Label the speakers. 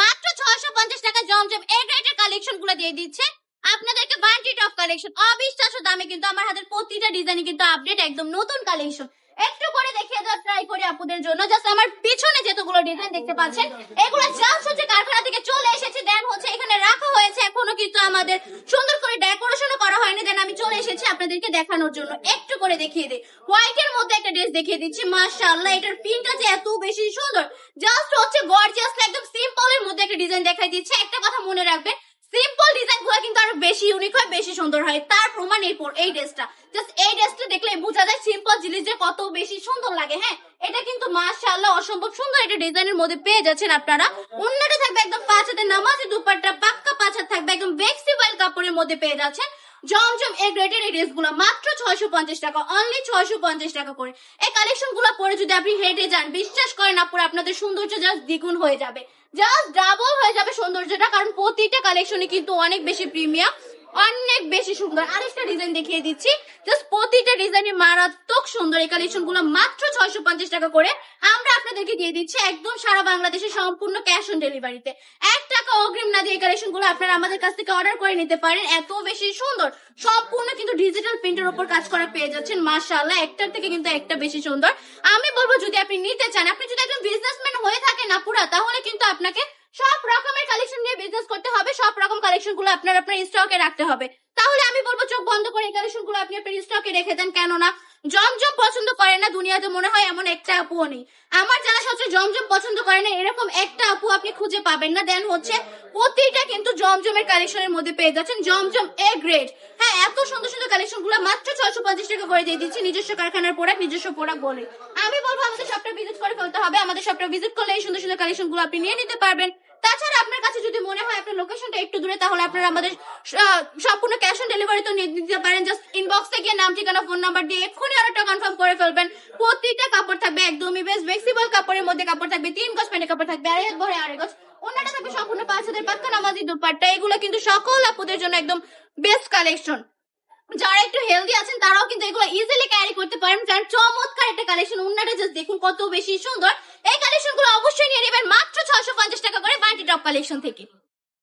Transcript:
Speaker 1: মাত্র 650 টাকা জমজম এ গ্রেডের কালেকশন গুলো দিয়ে দিচ্ছে আপনাদেরকে। বান্টি টপ কালেকশন অবিশ্বাস্য দামে, কিন্তু আমার হাতের প্রতিটা ডিজাইন কিন্তু আপডেট, একদম নতুন কালেকশন। একটু করে দেখিয়ে দেওয়ার ট্রাই করি আপুদের জন্য। জাস্ট আমার পিছনে যেতগুলো ডিজাইন দেখতে পাচ্ছেন, এগুলো জাস্ট হচ্ছে কারখানা থেকে চলে এসেছে, দেন হচ্ছে এখানে রাখা হয়েছে, এখনো কিন্তু আমাদের সুন্দর করে ডেকোরেশনও করা হয়নি। দেন আমি চলে এসেছি আপনাদেরকে দেখানোর জন্য। একটু করে দেখিয়ে দিই, হোয়াইটের মধ্যে একটা ড্রেস দেখিয়ে দিচ্ছি। মাশাআল্লাহ, এটার প্রিন্টটা যে এত বেশি সুন্দর, জাস্ট হচ্ছে গর্জিয়াস, একদম সিম্পল এর মধ্যে একটা ডিজাইন দেখাই দিচ্ছে। একটা কথা মনে রাখবেন, সিম্পল ডিজাইন গুলো কিন্তু আরো বেশি ইউনিক হয়, বেশি সুন্দর হয়। তার প্রমাণ এই ড্রেসটা। জাস্ট এই ড্রেসটা দেখলে বোঝা যায় সিম্পল জিনিস যে কত বেশি সুন্দর লাগে। হ্যাঁ, এটা কিন্তু মাশাআল্লাহ অসম্ভব সুন্দর একটা ডিজাইনের মধ্যে পেয়ে যাচ্ছেন আপনারা। অন্যটা থাকবে একদম 5 হাতের নামাজি দুপাট্টা, পাক্কা 5 হাত থাকবে, একদম ফ্লেক্সিবল কাপড়ের মধ্যে পেয়ে যাচ্ছেন। জমজম এ গ্রেডের এই ড্রেসগুলো মাত্র 650 টাকা, অনলি 650 টাকা করে। এই কালেকশন গুলো পরে যদি আপনি হেঁটে যান, বিশ্বাস করেন আপুরা, আপনাদের সৌন্দর্য জাস্ট দ্বিগুণ হয়ে যাবে, জাস্ট ডাবল হয়ে যাবে সৌন্দর্যটা। কারণ প্রতিটা কালেকশনে কিন্তু অনেক বেশি প্রিমিয়াম, অনেক বেশি সুন্দর। আরেকটা ডিজাইন দেখিয়ে দিচ্ছি, জাস্ট প্রতিটা ডিজাইনে মারাত্মক সুন্দর। এই কালেকশন গুলো মাত্র 650 টাকা করে আমরা আপনাদেরকে দিয়ে দিচ্ছি, একদম সারা বাংলাদেশে সম্পূর্ণ ক্যাশ অন ডেলিভারিতে। 1 টাকা অগ্রিম না দিয়ে এই কালেকশন গুলো আপনারা আমাদের কাছ থেকে অর্ডার করে নিতে পারেন। এত বেশি সুন্দর, সম্পূর্ণ কিন্তু ডিজিটাল প্রিন্টের উপর কাজ করা পেয়ে যাচ্ছেন। মাশাআল্লাহ, একটার থেকে কিন্তু একটা বেশি সুন্দর। আমি বলবো যদি আপনি নিতে চান, আপনি যদি একজন বিজনেসম্যান হয়ে থাকেন না পুরা, তাহলে কিন্তু আপনাকে সব রকমের কালেকশন নিয়ে বিজনেস করতে হবে। সব রকম কালেকশন গুলো আপনার স্টকে রাখতে হবে। তাহলে আমি বলবো চোখ বন্ধ করে এই কালেকশন গুলো আপনি আপনার স্টকে রেখে দেন। কেননা জমজম পছন্দ করে না দুনিয়াতে মনে হয় এমন একটা আপুও নেই। আমার জানা সত্যি জমজম পছন্দ করে না এরকম একটা আপু আপনি খুঁজে পাবেন না। দেন হচ্ছে প্রতিটা কিন্তু জমজমের কালেকশনের মধ্যে পেয়ে যাচ্ছেন, জমজম এ গ্রেড। হ্যাঁ, এত সুন্দর সুন্দর কালেকশন গুলো মাত্র 650 টাকা করে দিয়ে দিচ্ছি। নিজস্ব কারখানার প্রোডাক্ট, নিজস্ব প্রোডাক্ট বলে আমি বলবো আমাদের শপটা ভিজিট করে ফেলতে হবে। আমাদের শপটা ভিজিট করলে এই সুন্দর সুন্দর কালেকশন গুলো আপনি নিয়ে নিতে পারবেন। তাছাড়া আপনার কাছে যদি মনে হয় আপনার লোকেশনটা একটু দূরে, তাহলে আপনারা আমাদের সম্পূর্ণ ক্যাশ অন ডেলিভারি তো নিয়ে নিতে পারেন। জাস্ট ইনবক্সে গিয়ে নাম, ঠিকানা, ফোন নাম্বার দিয়ে এক্ষুনি অর্ডারটা কনফার্ম করে ফেলবেন। প্রতিটা কাপড় থাকবে একদমই বেস্ট ফ্লেক্সিবল কাপড়ের মধ্যে। কাপড় থাকবে 3 গজ, প্যান্টের কাপড় থাকবে আড়াই ভরে আড়াই গজ, ওনাটা থাকবে সম্পূর্ণ 5 হাতের পাক্কা নামাজি দুপাট্টা। এগুলো কিন্তু সকল আপুদের জন্য একদম বেস্ট কালেকশন। যারা একটু হেলদি আছেন তারাও কিন্তু এগুলো ইজিলি ক্যারি করতে পারেন। কারণ চমৎকার একটা কালেকশন, ওনাটা জাস্ট দেখুন কত বেশি সুন্দর। এই কালেকশন গুলো অবশ্যই নিয়ে নেবেন মাত্র 650 টাকা করে বান্টি টপ কালেকশন থেকে।